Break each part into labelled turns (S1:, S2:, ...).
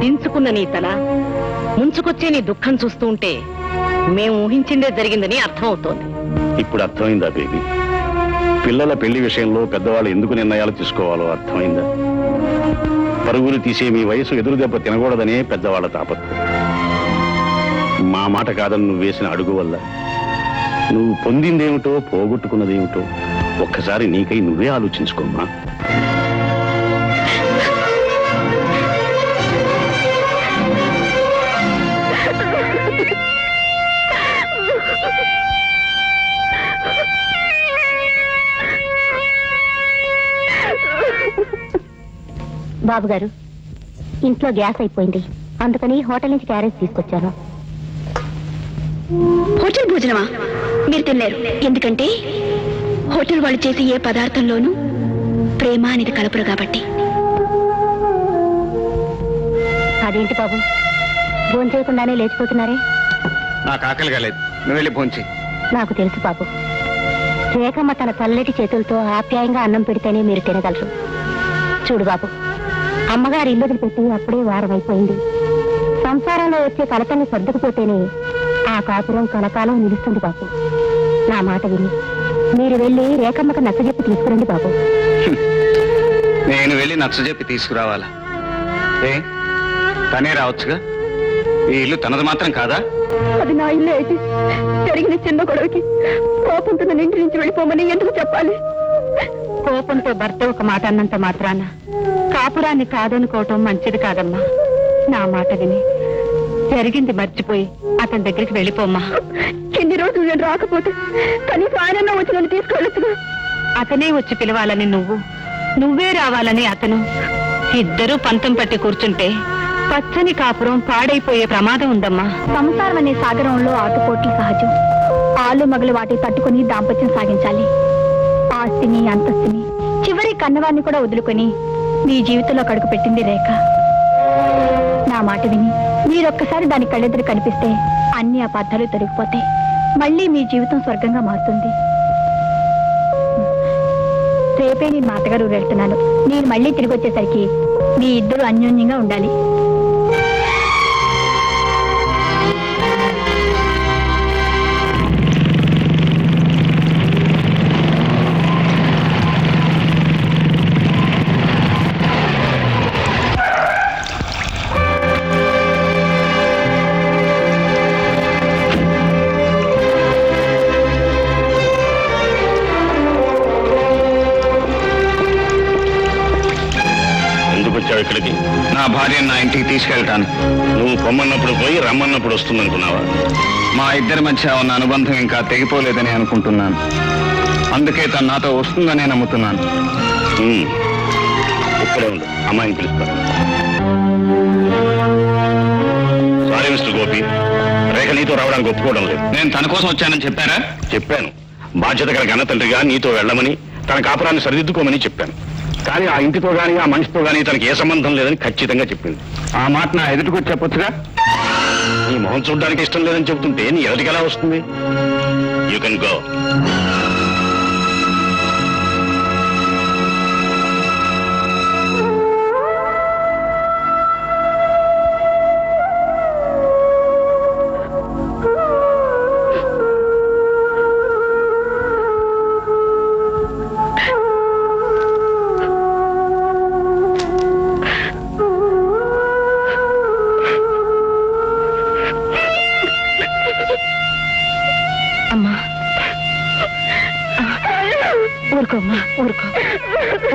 S1: దించుకున్న నీ తల ముంచుకొచ్చే నీ దుఃఖం చూస్తూ ఉంటే మేము ఊహించిందే జరిగిందని అర్థం అవుతోంది.
S2: ఇప్పుడు అర్థమైందా బేబీ? పిల్లల పెళ్లి విషయంలో పెద్దవాళ్ళు ఎందుకు నిర్ణయాలు తీసుకోవాలో అర్థమైందా? పరుగులు తీసే మీ వయసు ఎదురు దెబ్బ తినకూడదనే పెద్దవాళ్ళ తాపత్రయం. మా మాట కాదని నువ్వు వేసిన అడుగు వల్ల నువ్వు పొందిందేమిటో పోగొట్టుకున్నదేమిటో ఒక్కసారి నీకై నువ్వే ఆలోచించుకోమ్మా.
S3: బాబు గారు, ఇంట్లో గ్యాస్ అయిపోయింది, అందుకని హోటల్ నుంచి క్యారేజ్ తీసుకొచ్చాను.
S4: హోటల్ భోజనమా? మీరు తినలేరు. ఎందుకంటే హోటల్ వాళ్ళు చేసే ఏ పదార్థంలోనూ ప్రేమ అనేది కలపరు కాబట్టి.
S3: అదేంటి బాబు, భోజనం చేయకుండానే లేచిపోతున్నారే?
S5: నాకు ఆకలిగా లేదు, నువ్వు వెళ్ళి భోంచి.
S3: నాకు తెలుసు బాబు, రేఖమ్మ తన చల్లటి చేతులతో ఆప్యాయంగా అన్నం పెడితేనే మీరు తినగలరు. చూడు బాబు, అమ్మగారు ఇల్లు పెట్టి అప్పుడే వారం అయిపోయింది. సంసారంలో వచ్చే కలతల్ని సర్దుకుపోతేనే ఆ కాపురం కలకాలం నిలుస్తుంది బాబు. నా మాట విని మీరు వెళ్ళి రేఖమ్మకు నచ్చజెప్పి తీసుకురండి బాబు.
S5: నేను వెళ్ళి నచ్చజెప్పి తీసుకురావాలా? ఏ తనే రావచ్చుగా, ఈ ఇల్లు తనది మాత్రం కాదా?
S4: అది నా ఇల్లే అయితే జరిగిన చిన్న గొడవకి కోపంతో నన్ను ఇంటి నుంచి వెళ్ళిపోమని ఎందుకు చెప్పాలి?
S1: కోపంతో భర్త ఒక మాట అన్నంత మాత్రాన కాపురాన్ని కాదనుకోవటం మంచిది కాదమ్మా. నా మాట విని జరిగింది మర్చిపోయి అతని దగ్గరికి వెళ్ళిపోమ్మా.
S4: ఎన్ని రోజులు నేను రాకపోతే కనీసం ఆయన వచ్చి నన్ను తీసుకెళ్ళొచ్చుగా.
S1: అతనే వచ్చి పిలవాలని నువ్వే రావాలని అతను, ఇద్దరూ పంతం పట్టి కూర్చుంటే పచ్చని కాపురం పాడైపోయే ప్రమాదం ఉందమ్మా.
S4: సంసారం అనే సాగరంలో ఆటుపోట్లు సహజం. ఆలు మగలు వాటి తట్టుకుని దాంపత్యం సాగించాలి. ఆస్తిని అంతస్తుని చివరి కన్నవాన్ని కూడా వదులుకొని మీ జీవితంలో కడుగు పెట్టింది రేఖ. నా మాట విని మీరొక్కసారి దాని కళ్ళెదురు కనిపిస్తే అన్ని అపార్థాలు తొలగిపోతాయి. మళ్ళీ మీ జీవితం స్వర్గంగా మారుతుంది. రేపే నేను మా అత్తగారు వెళ్తున్నాను. నేను మళ్ళీ తిరిగి వచ్చేసరికి మీ ఇద్దరు అన్యోన్యంగా ఉండాలి.
S2: ఇక్కడికి
S5: నా భార్యను నా ఇంటికి తీసుకెళ్తాను.
S2: నువ్వు పొమ్మన్నప్పుడు పోయి రమ్మన్నప్పుడు వస్తుందనుకున్నావా?
S5: మా ఇద్దరి మధ్య ఉన్న అనుబంధం ఇంకా తెగిపోలేదని అనుకుంటున్నాను. అందుకే తను నాతో వస్తుందనే నమ్ముతున్నాను.
S2: ఇక్కడే ఉండు, అమ్మాయిని పిలుస్తాను. సారీ మిస్టర్ గోపి, రేఖ నీతో రావడానికి ఒప్పుకోవడం లేదు.
S5: నేను తన కోసం వచ్చానని చెప్పారా?
S2: చెప్పాను. బాధ్యత గల కన్న తండ్రిగా నీతో వెళ్ళమని, తన కాపురాన్ని సరిదిద్దుకోమని చెప్పాను. కానీ ఆ ఇంటితో గానీ ఆ మనిషితో గానీ తనకి ఏ సంబంధం లేదని ఖచ్చితంగా చెప్పింది.
S5: ఆ మాట నా ఎదుటికొచ్చి చెప్పొచ్చుగా.
S2: నీ మొహం చూడడానికి ఇష్టం లేదని చెబుతుంటే నీ ఎదుటికి ఎలా వస్తుంది? You can go.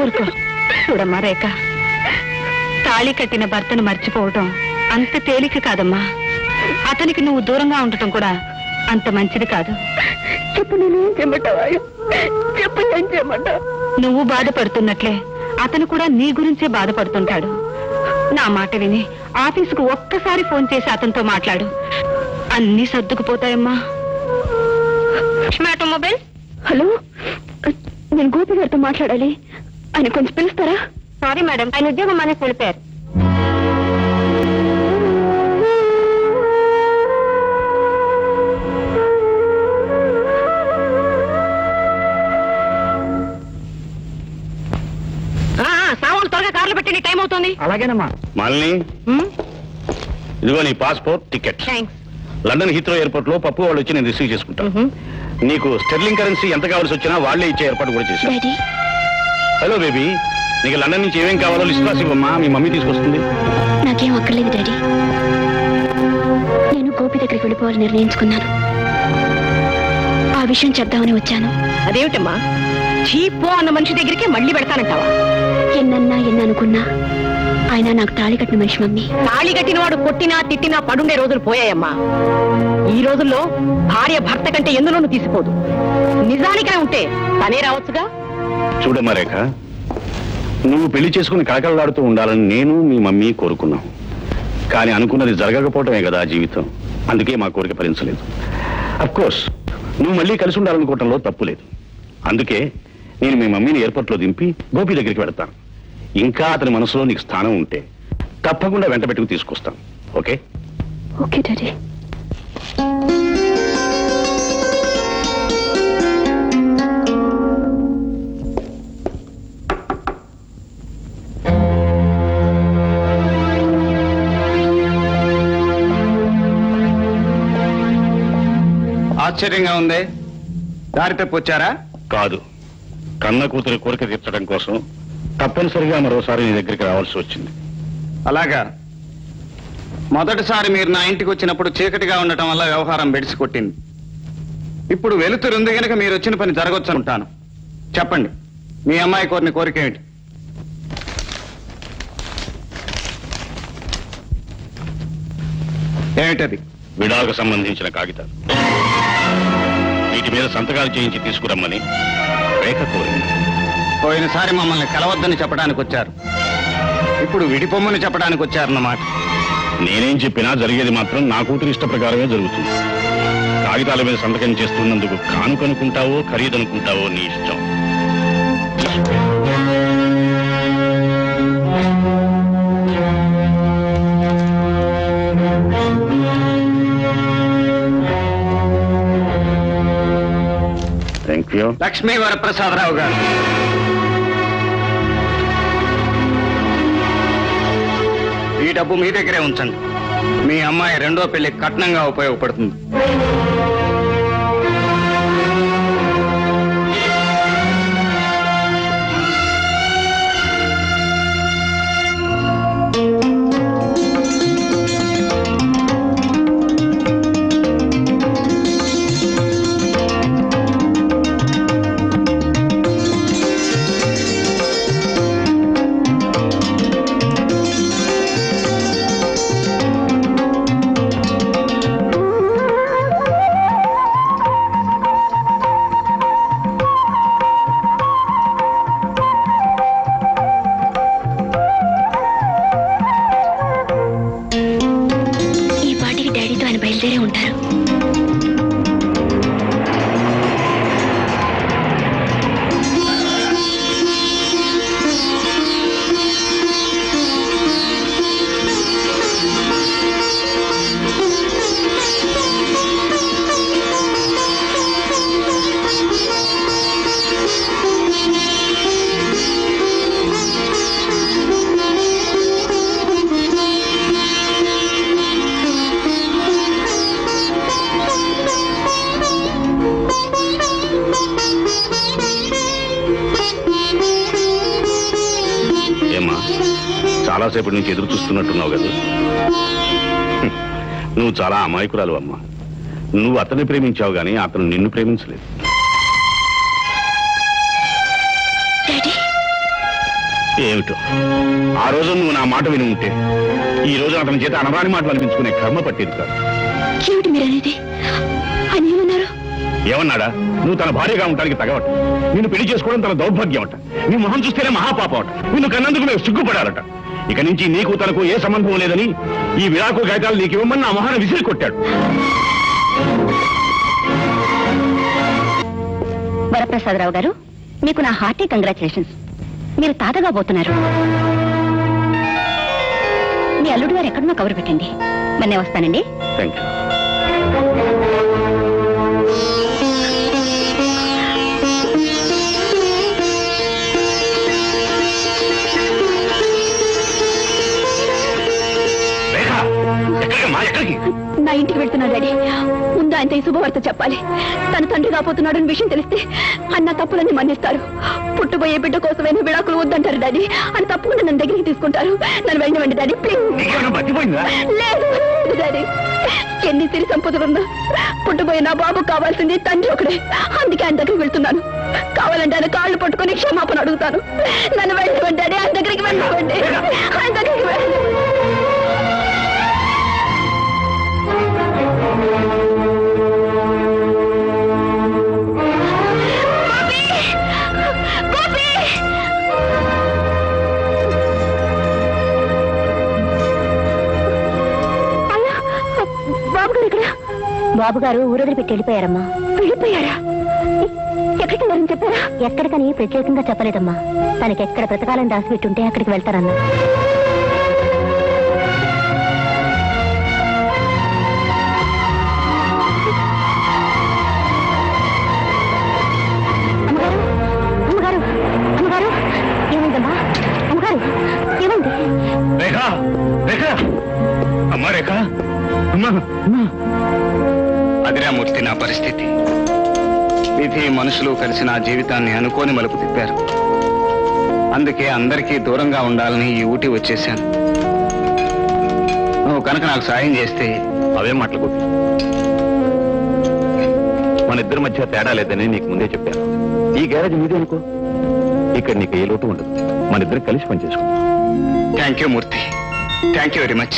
S1: ఊరుకో. చూడమ్మా రేఖ, తాళి కట్టిన భర్తను మర్చిపోవటం అంత తేలిక కాదమ్మా. అతనికి నువ్వు దూరంగా ఉండటం కూడా అంత మంచిది కాదు.
S4: చెప్పు, నేనేం చేయమంటావా? చెప్పు, ఏం చేయమంటావు?
S1: నువ్వు బాధపడుతున్నట్లే అతను కూడా నీ గురించే బాధపడుతుంటాడు. నా మాట విని ఆఫీసుకు ఒక్కసారి ఫోన్ చేసి అతనితో మాట్లాడు, అన్నీ సర్దుకుపోతాయమ్మా.
S4: మొబైల్. హలో, నేను గోపి గారితో మాట్లాడాలి. ఆయన కొంచెం పిలుస్తారా?
S3: సారీ మేడం, ఆయన ఉద్యోగం మనకి వెళ్ళిపోయారు.
S1: సామాన్లు త్వరగా కార్లు పెట్టండి, టైం అవుతుంది.
S5: అలాగేనమ్మా.
S2: మాలిని, ఇదిగో నీ passport, ticket.
S1: Thanks.
S2: London Heathrow airport లో పప్పు వాళ్ళు వచ్చి నేను రిసీవ్ చేసుకుంటాను. నీకు స్టెర్లింగ్ కరెన్సీ ఎంత కావాల్సి వచ్చినా వాళ్ళే ఇచ్చే ఏర్పాటు కూడా చేశాను.
S3: డాడీ
S2: హలో బేబీ, నీకు లండన్ నుంచి ఏమేం కావాలో లిస్ట్ రాసి ఇవ్వమ్మా, మీ మమ్మీ తీసుకొస్తుంది.
S3: నాకేం అక్కర్లేదు డాడీ. నేను గోపి దగ్గరికి వెళ్ళిపోవాలని నిర్ణయించుకున్నాను. ఆ విషయం చెప్దామని వచ్చాను.
S1: అదేమిటమ్మా, చీపో అన్న మనిషి దగ్గరికి మళ్ళీ పెడతానంటావా?
S3: ఎన్నన్నా ఎన్ననుకున్నా ఆయన నాకు తాళి కట్టిన మనిషి మమ్మీ.
S1: తాళి కట్టిన వాడు కొట్టినా తిట్టినా పడుండే రోజులు పోయాయమ్మా. ఈ రోజుల్లో భార్య భర్త కంటే ఎందులోనూ తీసిపోదు. నిజానికే ఉంటే తనే రావచ్చుగా.
S2: చూడమ్మా రేఖ, నువ్వు పెళ్లి చేసుకుని కళకళలాడుతూ ఉండాలని నేను మీ మమ్మీ కోరుకున్నాం. కానీ అనుకున్నది జరగకపోవటమే కదా జీవితం. అందుకే మా కోరిక ఫలించలేదు. అఫ్కోర్స్ నువ్వు మళ్ళీ కలిసి ఉండాలనుకోవటంలో తప్పు లేదు. అందుకే నేను మీ మమ్మీని ఎయిర్పోర్ట్లో దింపి గోపి దగ్గరికి వెళతాను. ఇంకా అతని మనసులో నీకు స్థానం ఉంటే తప్పకుండా వెంట పెట్టుకు తీసుకొస్తాను. ఓకే?
S3: Okay daddy.
S5: ఆశ్చర్యంగా ఉంది. దారి తప్పొచ్చారా?
S2: కాదు, కన్న కూతురి కోరిక తీర్చడం కోసం తప్పనిసరిగా మరోసారి నీ దగ్గరికి రావాల్సి వచ్చింది.
S5: అలాగా. మొదటిసారి మీరు నా ఇంటికి వచ్చినప్పుడు చీకటిగా ఉండటం వల్ల వ్యవహారం బెడిసి కొట్టింది. ఇప్పుడు వెలుతురుంది గనక మీరు వచ్చిన పని జరగొచ్చు అనుకుంటాను. చెప్పండి, మీ అమ్మాయి కోరిన కోరిక ఏమిటి? ఏమిటది?
S2: విడాకు సంబంధించిన కాగితాలు. వీటి మీద సంతకాలు చేయించి తీసుకురమ్మని రేఖ కోరింది.
S5: పోయినసారి మమ్మల్ని కలవద్దని చెప్పడానికి వచ్చారు, ఇప్పుడు విడిపొమ్మని చెప్పడానికి వచ్చారన్నమాట.
S2: నేనేం చెప్పినా జరిగేది మాత్రం నా కూతురు ఇష్ట ప్రకారమే జరుగుతుంది. కాగితాల మీద సంతకం చేస్తున్నందుకు కానుకనుకుంటావో ఖరీదనుకుంటావో నీ ఇష్టం. Thank you.
S5: లక్ష్మీ వరప్రసాదరావు గారు, ఈ డబ్బు మీ దగ్గరే ఉంచండి. మీ అమ్మాయి రెండో పెళ్లి కట్నంగా ఉపయోగపడుతుంది.
S3: బయలుదేరే ఉంటారు.
S2: చాలాసేపటి నుంచి ఎదురు చూస్తున్నట్టున్నావు కదా. నువ్వు చాలా అమాయకురాలు అమ్మా. నువ్వు అతన్ని ప్రేమించావు గానీ అతను నిన్ను ప్రేమించలేదు. ఏమిటో ఆ రోజు నువ్వు నా మాట విని ఉంటే ఈ రోజు అతని చేత అనరాని మాటలు అనిపించుకునే కర్మ పట్టేది కాదు. ఏమన్నాడా? నువ్వు తన భార్యగా ఉండడానికి తగవట, నిన్ను పెళ్లి చేసుకోవడం తన దౌర్భాగ్యం అట, నీ మొహం చూస్తేనే మహాపాపం అట, నిన్ను కన్నందుకు మేము సిగ్గుపడాలట. ఇక నుంచి నీకు తనకు ఏ సంబంధం లేదని ఈ విడాకుల కాగితాలు నీకు ఇవ్వమని నా మొహాన్ని విసిరి కొట్టాడు.
S3: వరప్రసాదరావు గారు, మీకు నా హార్టీ కంగ్రాచులేషన్స్. మీరు తాతగా పోతున్నారు. మీ అల్లుడు గారు ఎక్కడున్నా కబురు పెట్టండి. మొన్నే వస్తానండి.
S2: Thank you. ఎక్కడ
S5: ఎక్కడికి?
S4: నా ఇంటికి వెళ్తున్నా డాడీ. ముందు ఆయనతో ఈ శుభవార్త చెప్పాలి. తన తండ్రి కాబోతున్నాడు అని విషయం తెలిస్తే అన్న తప్పులన్నీ మన్నిస్తారు. పుట్టబోయే బిడ్డ కోసమైనా విడాకులు వద్దంటారు డాడీ. అని తప్పకుండా నన్ను దగ్గరికి తీసుకుంటారు. నన్ను వెళ్ళనివ్వండి డాడీ, ప్లీజ్.
S5: నీకేమైనా మర్చిపోయిందా?
S4: లేదు లేదు డాడీ, ఎన్ని సిరి సంపదలున్నా పుట్టబోయే నా బాబు కావాల్సింది తండ్రి ఒకడే. అందుకే ఆయన దగ్గరికి వెళ్తున్నాను. కావాలంటే ఆయన కాళ్ళు పట్టుకొని క్షమాపణ అడుగుతాను. నన్ను వెళ్ళనివ్వండి డాడీ, ఆయన దగ్గరికి వెళ్ళనివ్వండి, ఆయన దగ్గరికి వెళ్ళనివ్వండి.
S3: బాబు గారు ఊరొదిలి పెట్టి వెళ్ళిపోయారమ్మా.
S4: వెళ్ళిపోయారా? ఎక్కడికి వెళ్ళారని చెప్పారా?
S3: ఎక్కడికని ప్రత్యేకంగా చెప్పలేదమ్మా. తనకి ఎక్కడ బ్రతకాలని దాచిపెట్టుంటే అక్కడికి వెళ్తారన్నా. అమ్మగారు అమ్మగారు అమ్మగారు, ఏమైందమ్మా? అమ్మగారు ఏమైంది?
S5: రేఖ, రేఖ, అమ్మా రేఖ, అమ్మా, అమ్మా. అదిరా మూర్తి నా పరిస్థితి. విధి మనుషులు కలిసి నా జీవితాన్ని అనుకోని మలుపు తిప్పారు. అందుకే అందరికీ దూరంగా ఉండాలని ఈ ఊటీ వచ్చేసాను. నువ్వు కనుక నాకు సాయం చేస్తే.
S2: అవేం మాటలు గోపి, మన ఇద్దరి మధ్య తేడా లేదని నీకు ముందే చెప్పాను. ఈ గ్యారేజ్ మీదే అనుకో, ఇక్కడ నీకు ఏ లోటు ఉండదు. మన ఇద్దరు కలిసి పనిచేసుకుంటాం.
S5: Thank you Murthy, thank you very much.